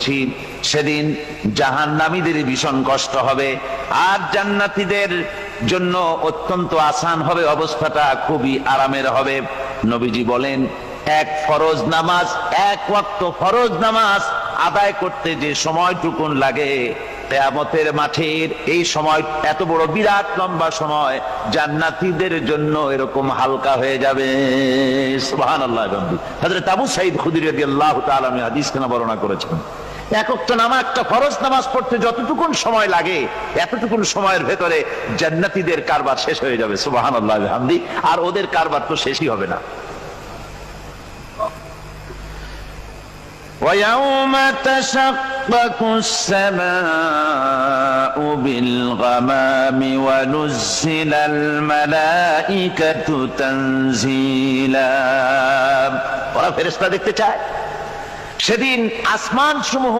বলছি, সেদিন জাহান্নামীদের ভীষণ কষ্ট হবে, আর জান্নাতীদের জন্য অত্যন্ত আসান হবে, অবস্থাটা খুবই আরামের হবে। নবীজি বলেন, এক ফরজ নামাজ, এক ওয়াক্ত ফরজ নামাজ আদায় করতে যে সময়টুকুন লাগে, কিয়ামতের মাঠের এই সময়, এত বড় বিরাট লম্বা সময়, জান্নাতীদের জন্য এরকম হালকা হয়ে যাবে। সুবহানাল্লাহ। হযরত আবু সাঈদ খুদরী রাদিয়াল্লাহু তাআলা আনহু হাদিস কেন বর্ণনা করেছেন, এক ওয়াক্ত নামাজ, একটা ফরজ নামাজ পড়তে যতটুকুন সময় লাগে, এতটুকুন সময়ের ভেতরে জান্নাতীদের কারবার শেষ হয়ে যাবে। সুবহানাল্লাহ বিহামদি। আর ওদের কারবার তো শেষই হবে না। وَيَوْمَ تَشَقَّقُ السَّمَاءُ بِالْغَمَامِ وَنُزِّلَ الْمَلَائِكَةُ تَنزِيلًا। ওরা ফেরেশতা দেখতে চায়। সেদিন আসমান সমূহ